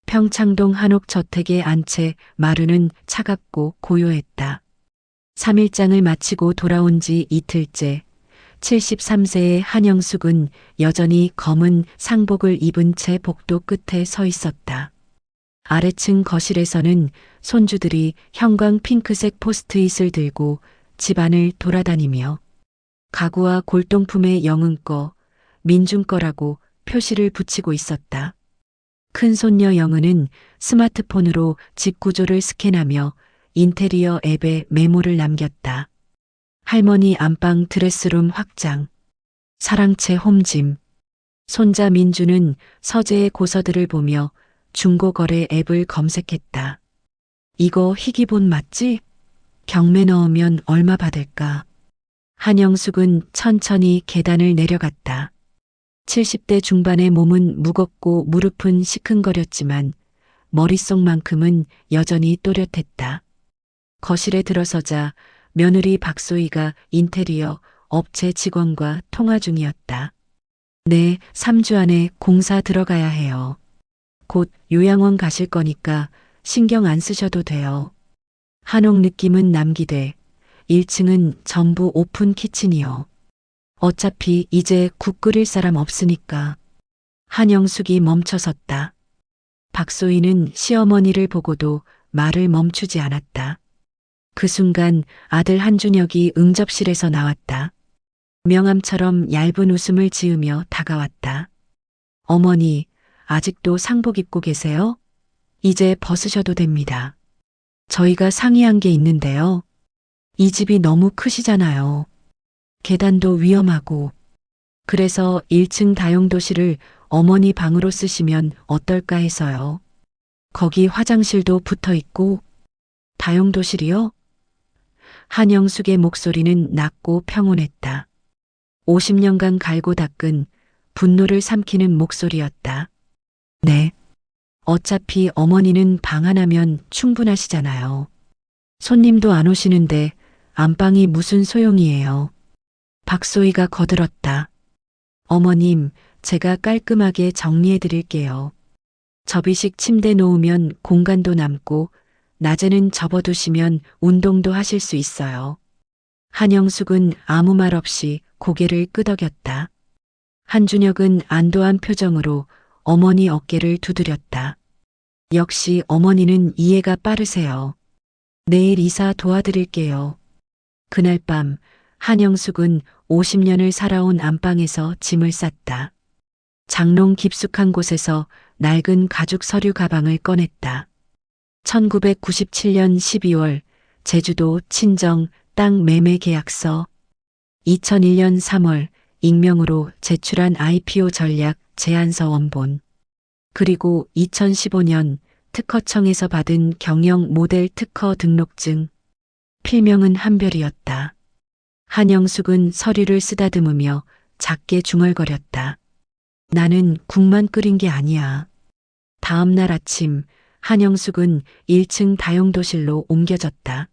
평창동 한옥 저택에 안 채 마루는 차갑고 고요했다. 3일장을 마치고 돌아온 지 이틀째 73세의 한영숙은 여전히 검은 상복을 입은 채 복도 끝에 서 있었다. 아래층 거실에서는 손주들이 형광 핑크색 포스트잇을 들고 집안을 돌아다니며 가구와 골동품에 영은꺼, 민중꺼라고 표시를 붙이고 있었다. 큰 손녀 영은은 스마트폰으로 집 구조를 스캔하며 인테리어 앱에 메모를 남겼다. 할머니 안방 드레스룸 확장, 사랑채 홈짐. 손자 민주는 서재의 고서들을 보며 중고거래 앱을 검색했다. 이거 희귀본 맞지? 경매 넣으면 얼마 받을까? 한영숙은 천천히 계단을 내려갔다. 70대 중반의 몸은 무겁고 무릎은 시큰거렸지만 머릿속만큼은 여전히 또렷했다. 거실에 들어서자 며느리 박소희가 인테리어 업체 직원과 통화 중이었다. 네, 3주 안에 공사 들어가야 해요. 곧 요양원 가실 거니까 신경 안 쓰셔도 돼요. 한옥 느낌은 남기되 1층은 전부 오픈 키친이요. 어차피 이제 국 끓일 사람 없으니까. 한영숙이 멈춰섰다. 박소희는 시어머니를 보고도 말을 멈추지 않았다. 그 순간 아들 한준혁이 응접실에서 나왔다. 명함처럼 얇은 웃음을 지으며 다가왔다. 어머니, 아직도 상복 입고 계세요? 이제 벗으셔도 됩니다. 저희가 상의한 게 있는데요. 이 집이 너무 크시잖아요. 계단도 위험하고. 그래서 1층 다용도실을 어머니 방으로 쓰시면 어떨까 해서요. 거기 화장실도 붙어 있고. 다용도실이요? 한영숙의 목소리는 낮고 평온했다. 50년간 갈고 닦은 분노를 삼키는 목소리였다. 네. 어차피 어머니는 방 하나면 충분하시잖아요. 손님도 안 오시는데 안방이 무슨 소용이에요. 박소희가 거들었다. 어머님, 제가 깔끔하게 정리해 드릴게요. 접이식 침대 놓으면 공간도 남고 낮에는 접어두시면 운동도 하실 수 있어요. 한영숙은 아무 말 없이 고개를 끄덕였다. 한준혁은 안도한 표정으로 어머니 어깨를 두드렸다. 역시 어머니는 이해가 빠르세요. 내일 이사 도와드릴게요. 그날 밤 한영숙은 50년을 살아온 안방에서 짐을 쌌다. 장롱 깊숙한 곳에서 낡은 가죽 서류 가방을 꺼냈다. 1997년 12월 제주도 친정 땅 매매 계약서, 2001년 3월 익명으로 제출한 IPO 전략 제안서 원본, 그리고 2015년 특허청에서 받은 경영 모델 특허 등록증. 필명은 한별이었다. 한영숙은 서류를 쓰다듬으며 작게 중얼거렸다. 나는 국만 끓인 게 아니야. 다음 날 아침 한영숙은 1층 다용도실로 옮겨졌다.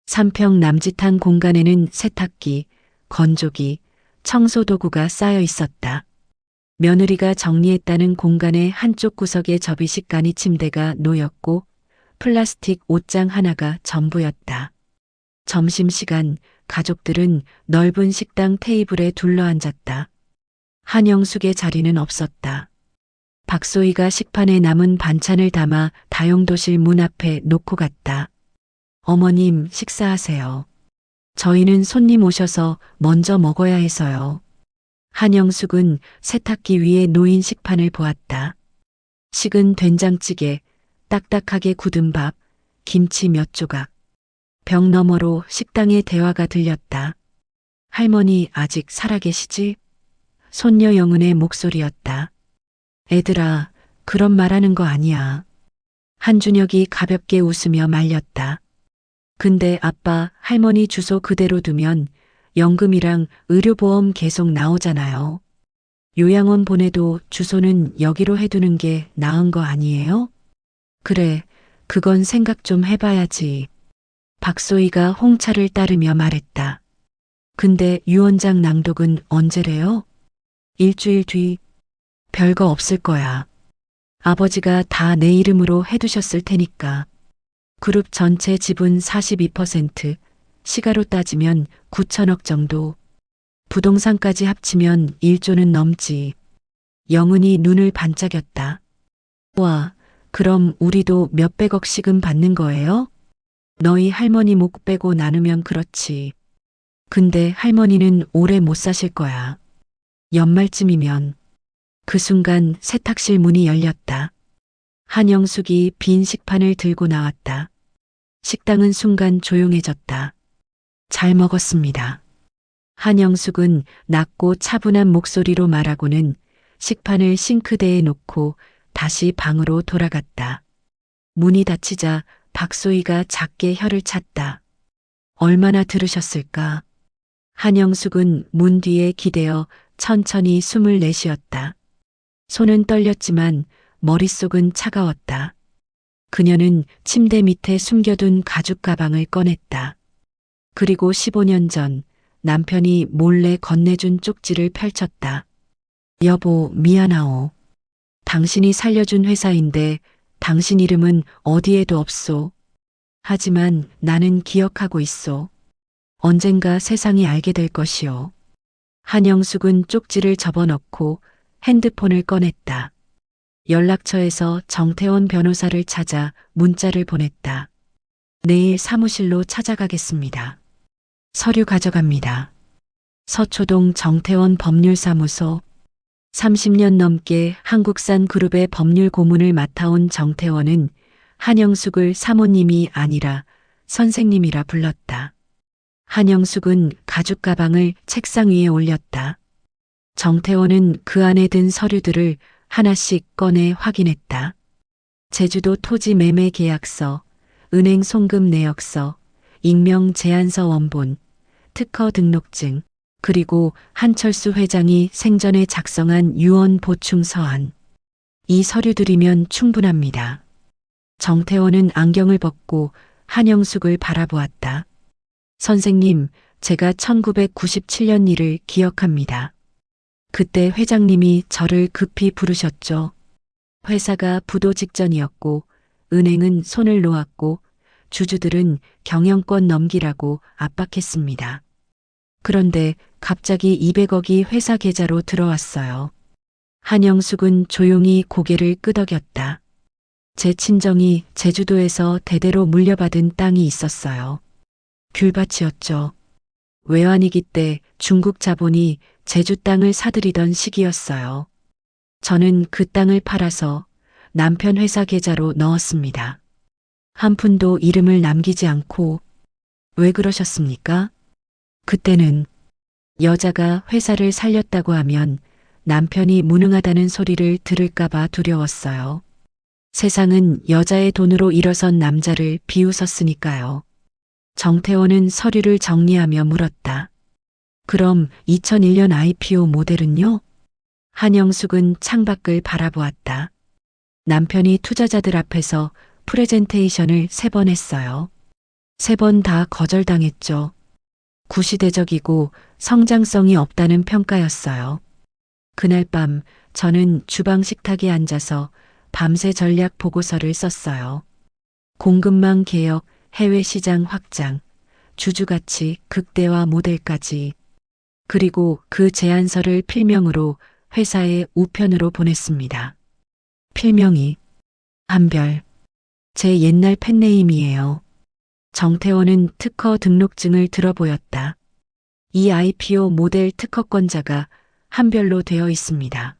3평 남짓한 공간에는 세탁기, 건조기, 청소도구가 쌓여 있었다. 며느리가 정리했다는 공간의 한쪽 구석에 접이식 간이 침대가 놓였고 플라스틱 옷장 하나가 전부였다. 점심시간 가족들은 넓은 식당 테이블에 둘러앉았다. 한영숙의 자리는 없었다. 박소희가 식판에 남은 반찬을 담아 다용도실 문 앞에 놓고 갔다. 어머님, 식사하세요. 저희는 손님 오셔서 먼저 먹어야 해서요. 한영숙은 세탁기 위에 놓인 식판을 보았다. 식은 된장찌개, 딱딱하게 굳은 밥, 김치 몇 조각. 벽 너머로 식당의 대화가 들렸다. 할머니 아직 살아계시지? 손녀 영은의 목소리였다. 애들아, 그런 말하는 거 아니야. 한준혁이 가볍게 웃으며 말렸다. 근데 아빠, 할머니 주소 그대로 두면 연금이랑 의료보험 계속 나오잖아요. 요양원 보내도 주소는 여기로 해두는 게 나은 거 아니에요? 그래, 그건 생각 좀 해봐야지. 박소희가 홍차를 따르며 말했다. 근데 유언장 낭독은 언제래요? 일주일 뒤. 별거 없을 거야. 아버지가 다 내 이름으로 해두셨을 테니까. 그룹 전체 지분 42%, 시가로 따지면 9천억 정도. 부동산까지 합치면 1조는 넘지. 영은이 눈을 반짝였다. 와, 그럼 우리도 몇백억씩은 받는 거예요? 너희 할머니 목 빼고 나누면 그렇지. 근데 할머니는 오래 못 사실 거야. 연말쯤이면. 그 순간 세탁실 문이 열렸다. 한영숙이 빈 식판을 들고 나왔다. 식당은 순간 조용해졌다. 잘 먹었습니다. 한영숙은 낮고 차분한 목소리로 말하고는 식판을 싱크대에 놓고 다시 방으로 돌아갔다. 문이 닫히자 박소희가 작게 혀를 찼다. 얼마나 들으셨을까? 한영숙은 문 뒤에 기대어 천천히 숨을 내쉬었다. 손은 떨렸지만 머릿속은 차가웠다. 그녀는 침대 밑에 숨겨둔 가죽 가방을 꺼냈다. 그리고 15년 전 남편이 몰래 건네준 쪽지를 펼쳤다. 여보, 미안하오. 당신이 살려준 회사인데 당신 이름은 어디에도 없소. 하지만 나는 기억하고 있소. 언젠가 세상이 알게 될 것이오. 한영숙은 쪽지를 접어넣고 핸드폰을 꺼냈다. 연락처에서 정태원 변호사를 찾아 문자를 보냈다. 내일 사무실로 찾아가겠습니다. 서류 가져갑니다. 서초동 정태원 법률사무소. 30년 넘게 한국산 그룹의 법률 고문을 맡아온 정태원은 한영숙을 사모님이 아니라 선생님이라 불렀다. 한영숙은 가죽 가방을 책상 위에 올렸다. 정태원은 그 안에 든 서류들을 하나씩 꺼내 확인했다. 제주도 토지 매매 계약서, 은행 송금 내역서, 익명 제안서 원본, 특허 등록증, 그리고 한철수 회장이 생전에 작성한 유언 보충 서한. 이 서류들이면 충분합니다. 정태원은 안경을 벗고 한영숙을 바라보았다. 선생님, 제가 1997년 일을 기억합니다. 그때 회장님이 저를 급히 부르셨죠. 회사가 부도 직전이었고 은행은 손을 놓았고 주주들은 경영권 넘기라고 압박했습니다. 그런데 갑자기 200억이 회사 계좌로 들어왔어요. 한영숙은 조용히 고개를 끄덕였다. 제 친정이 제주도에서 대대로 물려받은 땅이 있었어요. 귤밭이었죠. 외환위기 때 중국 자본이 제주 땅을 사들이던 시기였어요. 저는 그 땅을 팔아서 남편 회사 계좌로 넣었습니다. 한 푼도 이름을 남기지 않고. 왜 그러셨습니까? 그때는 여자가 회사를 살렸다고 하면 남편이 무능하다는 소리를 들을까봐 두려웠어요. 세상은 여자의 돈으로 일어선 남자를 비웃었으니까요. 정태원은 서류를 정리하며 물었다. 그럼 2001년 IPO 모델은요? 한영숙은 창밖을 바라보았다. 남편이 투자자들 앞에서 프레젠테이션을 3번 했어요. 3번 다 거절당했죠. 구시대적이고 성장성이 없다는 평가였어요. 그날 밤 저는 주방 식탁에 앉아서 밤새 전략 보고서를 썼어요. 공급망 개혁, 해외 시장 확장, 주주가치 극대화 모델까지. 그리고 그 제안서를 필명으로 회사의 우편으로 보냈습니다. 필명이 한별. 제 옛날 팬네임이에요. 정태원은 특허 등록증을 들어보였다. 이 IPO 모델 특허권자가 한별로 되어 있습니다.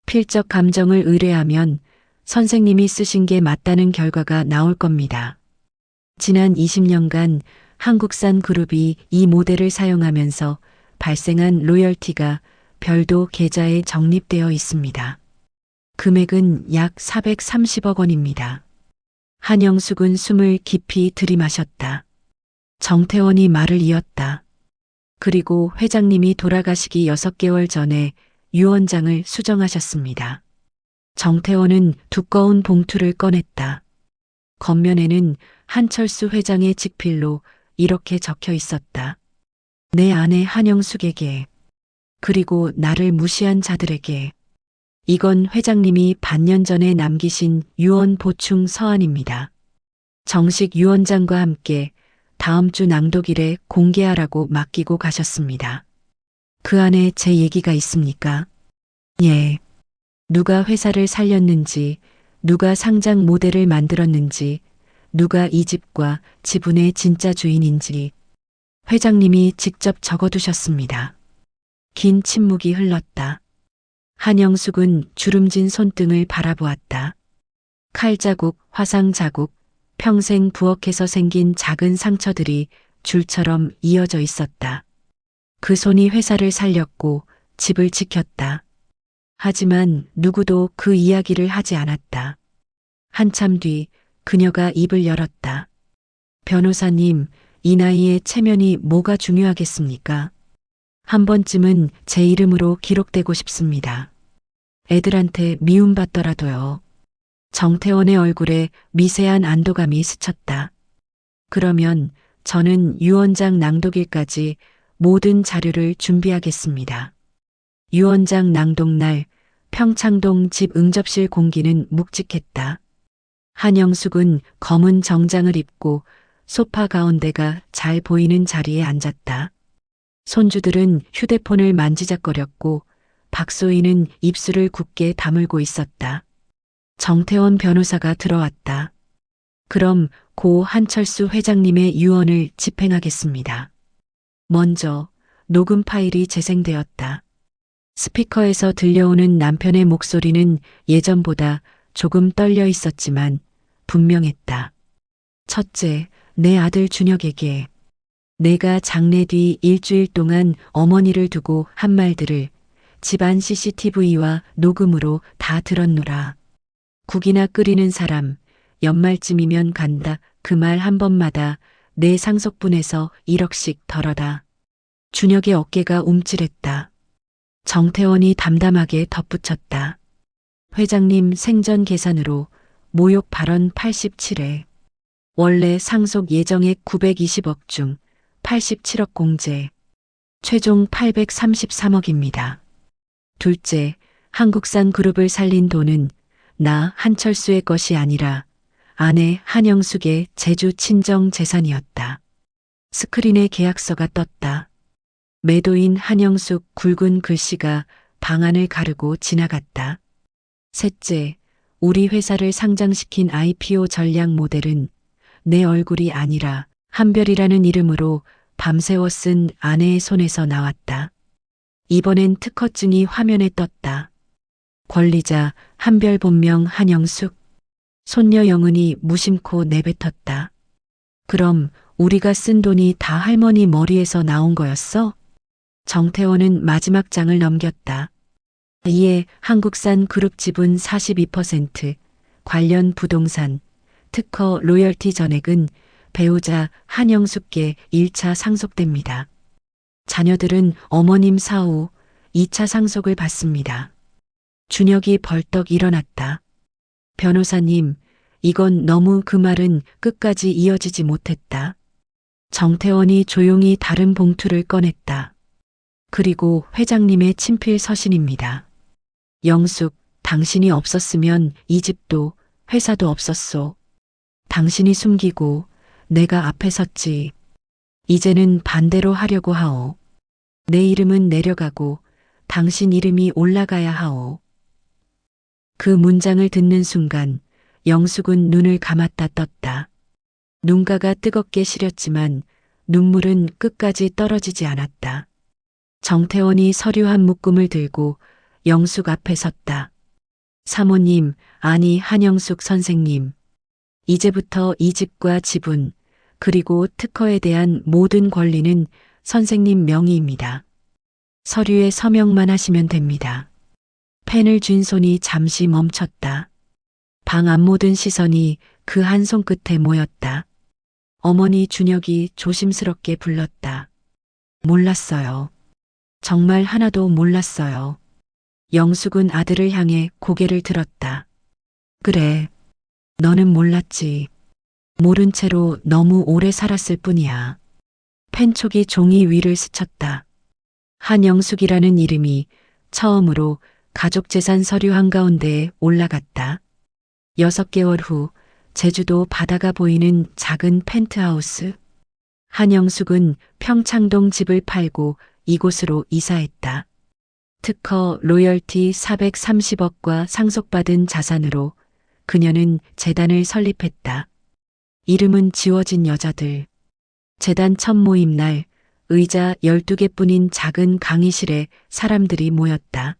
필적 감정을 의뢰하면 선생님이 쓰신 게 맞다는 결과가 나올 겁니다. 지난 20년간 한국산 그룹이 이 모델을 사용하면서 발생한 로열티가 별도 계좌에 적립되어 있습니다. 금액은 약 430억 원입니다. 한영숙은 숨을 깊이 들이마셨다. 정태원이 말을 이었다. 그리고 회장님이 돌아가시기 6개월 전에 유언장을 수정하셨습니다. 정태원은 두꺼운 봉투를 꺼냈다. 겉면에는 한철수 회장의 직필로 이렇게 적혀 있었다. 내 아내 한영숙에게, 그리고 나를 무시한 자들에게 이건 회장님이 반년 전에 남기신 유언 보충 서한입니다. 정식 유언장과 함께 다음 주 낭독일에 공개하라고 맡기고 가셨습니다. 그 안에 제 얘기가 있습니까? 예. 누가 회사를 살렸는지, 누가 상장 모델을 만들었는지, 누가 이 집과 지분의 진짜 주인인지 회장님이 직접 적어두셨습니다. 긴 침묵이 흘렀다. 한영숙은 주름진 손등을 바라보았다. 칼자국, 화상자국, 평생 부엌에서 생긴 작은 상처들이 줄처럼 이어져 있었다. 그 손이 회사를 살렸고 집을 지켰다. 하지만 누구도 그 이야기를 하지 않았다. 한참 뒤 그녀가 입을 열었다. 변호사님, 이 나이에 체면이 뭐가 중요하겠습니까? 한 번쯤은 제 이름으로 기록되고 싶습니다. 애들한테 미움받더라도요. 정태원의 얼굴에 미세한 안도감이 스쳤다. 그러면 저는 유언장 낭독일까지 모든 자료를 준비하겠습니다. 유언장 낭독날 평창동 집 응접실 공기는 묵직했다. 한영숙은 검은 정장을 입고 소파 가운데가 잘 보이는 자리에 앉았다. 손주들은 휴대폰을 만지작거렸고 박소희는 입술을 굳게 다물고 있었다. 정태원 변호사가 들어왔다. 그럼 고 한철수 회장님의 유언을 집행하겠습니다. 먼저 녹음 파일이 재생되었다. 스피커에서 들려오는 남편의 목소리는 예전보다 조금 떨려 있었지만 분명했다. 첫째, 내 아들 준혁에게 내가 장례 뒤 일주일 동안 어머니를 두고 한 말들을 집안 CCTV와 녹음으로 다 들었노라. 국이나 끓이는 사람, 연말쯤이면 간다. 그 말 한 번마다 내 상속분에서 1억씩 덜어다. 준혁의 어깨가 움찔했다. 정태원이 담담하게 덧붙였다. 회장님 생전 계산으로 모욕 발언 87회. 원래 상속 예정액 920억 중 87억 공제. 최종 833억입니다. 둘째, 한국산 그룹을 살린 돈은 나 한철수의 것이 아니라 아내 한영숙의 제주 친정 재산이었다. 스크린에 계약서가 떴다. 매도인 한영숙 굵은 글씨가 방안을 가르고 지나갔다. 셋째, 우리 회사를 상장시킨 IPO 전략 모델은 내 얼굴이 아니라 한별이라는 이름으로 밤새워 쓴 아내의 손에서 나왔다. 이번엔 특허증이 화면에 떴다. 권리자 한별 본명 한영숙. 손녀 영은이 무심코 내뱉었다. 그럼 우리가 쓴 돈이 다 할머니 머리에서 나온 거였어? 정태원은 마지막 장을 넘겼다. 이에 한국산 그룹 지분 42%, 관련 부동산, 특허 로열티 전액은 배우자 한영숙께 1차 상속됩니다. 자녀들은 어머님 사후 2차 상속을 받습니다. 준혁이 벌떡 일어났다. 변호사님, 이건 너무 그 말은 끝까지 이어지지 못했다. 정태원이 조용히 다른 봉투를 꺼냈다. 그리고 회장님의 친필 서신입니다. 영숙, 당신이 없었으면 이 집도 회사도 없었소. 당신이 숨기고 내가 앞에 섰지. 이제는 반대로 하려고 하오. 내 이름은 내려가고 당신 이름이 올라가야 하오. 그 문장을 듣는 순간 영숙은 눈을 감았다 떴다. 눈가가 뜨겁게 시렸지만 눈물은 끝까지 떨어지지 않았다. 정태원이 서류 한 묶음을 들고 영숙 앞에 섰다. 사모님, 아니 한영숙 선생님. 이제부터 이 집과 지분, 그리고 특허에 대한 모든 권리는 선생님 명의입니다. 서류에 서명만 하시면 됩니다. 펜을 쥔 손이 잠시 멈췄다. 방 안 모든 시선이 그 한 손끝에 모였다. 어머니 준혁이 조심스럽게 불렀다. 몰랐어요. 정말 하나도 몰랐어요. 영숙은 아들을 향해 고개를 들었다. 그래, 너는 몰랐지. 모른 채로 너무 오래 살았을 뿐이야. 펜촉이 종이 위를 스쳤다. 한영숙이라는 이름이 처음으로 가족재산 서류 한가운데에 올라갔다. 6개월 후 제주도 바다가 보이는 작은 펜트하우스. 한영숙은 평창동 집을 팔고 이곳으로 이사했다. 특허 로열티 430억과 상속받은 자산으로 그녀는 재단을 설립했다. 이름은 지워진 여자들. 재단 첫 모임 날 의자 12개뿐인 작은 강의실에 사람들이 모였다.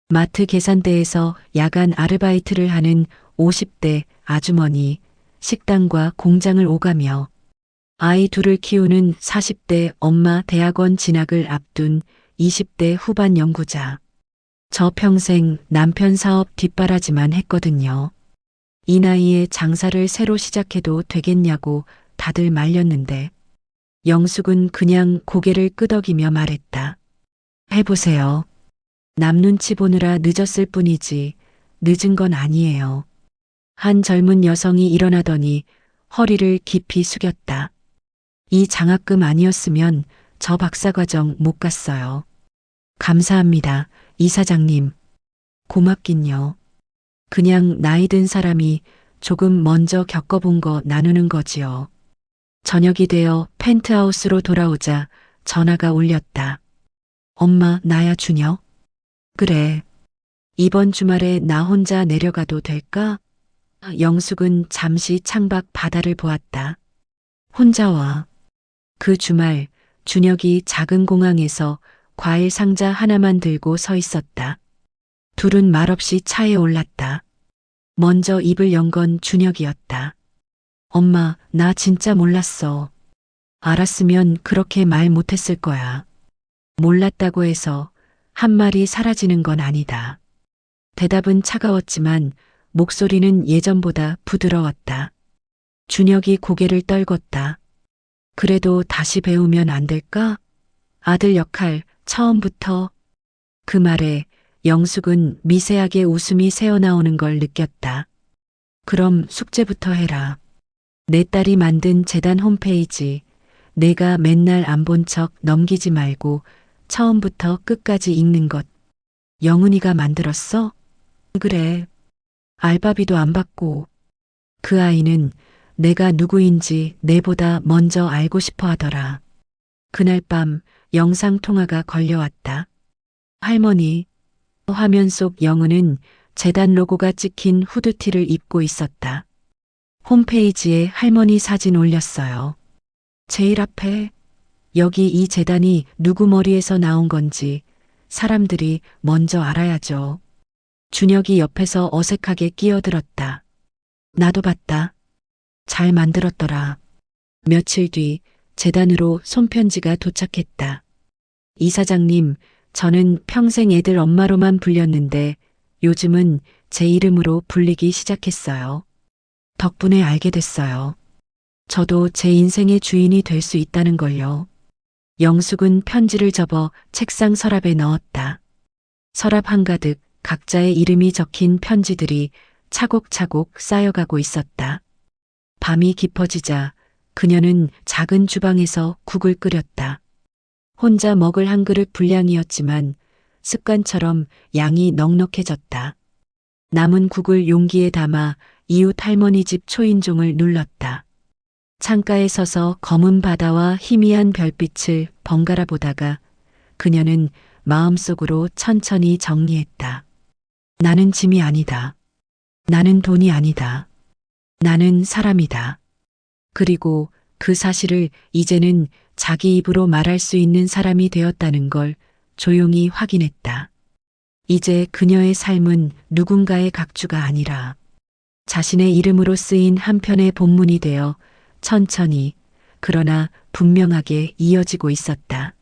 마트 계산대에서 야간 아르바이트를 하는 50대 아주머니, 식당과 공장을 오가며 아이 둘을 키우는 40대 엄마, 대학원 진학을 앞둔 20대 후반 연구자. 저 평생 남편 사업 뒷바라지만 했거든요. 이 나이에 장사를 새로 시작해도 되겠냐고 다들 말렸는데 영숙은 그냥 고개를 끄덕이며 말했다. 해보세요. 남 눈치 보느라 늦었을 뿐이지 늦은 건 아니에요. 한 젊은 여성이 일어나더니 허리를 깊이 숙였다. 이 장학금 아니었으면 저 박사과정 못 갔어요. 감사합니다, 이사장님. 고맙긴요. 그냥 나이 든 사람이 조금 먼저 겪어본 거 나누는 거지요. 저녁이 되어 펜트하우스로 돌아오자 전화가 울렸다. 엄마, 나야 준혁? 그래. 이번 주말에 나 혼자 내려가도 될까? 영숙은 잠시 창밖 바다를 보았다. 혼자 와. 그 주말 준혁이 작은 공항에서 과일 상자 하나만 들고 서 있었다. 둘은 말없이 차에 올랐다. 먼저 입을 연 건 준혁이었다. 엄마, 나 진짜 몰랐어. 알았으면 그렇게 말 못했을 거야. 몰랐다고 해서 한 말이 사라지는 건 아니다. 대답은 차가웠지만 목소리는 예전보다 부드러웠다. 준혁이 고개를 떨궜다. 그래도 다시 배우면 안 될까? 아들 역할 처음부터. 그 말에 영숙은 미세하게 웃음이 새어나오는 걸 느꼈다. 그럼 숙제부터 해라. 내 딸이 만든 재단 홈페이지 내가 맨날 안 본 척 넘기지 말고 처음부터 끝까지 읽는 것. 영은이가 만들었어? 그래. 알바비도 안 받고. 그 아이는 내가 누구인지 내보다 먼저 알고 싶어 하더라. 그날 밤 영상통화가 걸려왔다. 할머니. 화면 속 영은은 재단 로고가 찍힌 후드티를 입고 있었다. 홈페이지에 할머니 사진 올렸어요. 제일 앞에 여기 이 재단이 누구 머리에서 나온 건지 사람들이 먼저 알아야죠. 준혁이 옆에서 어색하게 끼어들었다. 나도 봤다. 잘 만들었더라. 며칠 뒤 재단으로 손편지가 도착했다. 이사장님, 저는 평생 애들 엄마로만 불렸는데 요즘은 제 이름으로 불리기 시작했어요. 덕분에 알게 됐어요. 저도 제 인생의 주인이 될 수 있다는 걸요. 영숙은 편지를 접어 책상 서랍에 넣었다. 서랍 한가득 각자의 이름이 적힌 편지들이 차곡차곡 쌓여가고 있었다. 밤이 깊어지자 그녀는 작은 주방에서 국을 끓였다. 혼자 먹을 한 그릇 분량이었지만 습관처럼 양이 넉넉해졌다. 남은 국을 용기에 담아 이웃 할머니 집 초인종을 눌렀다. 창가에 서서 검은 바다와 희미한 별빛을 번갈아 보다가 그녀는 마음속으로 천천히 정리했다. 나는 짐이 아니다. 나는 돈이 아니다. 나는 사람이다. 그리고 그 사실을 이제는 자기 입으로 말할 수 있는 사람이 되었다는 걸 조용히 확인했다. 이제 그녀의 삶은 누군가의 각주가 아니라 자신의 이름으로 쓰인 한 편의 본문이 되어 천천히 그러나 분명하게 이어지고 있었다.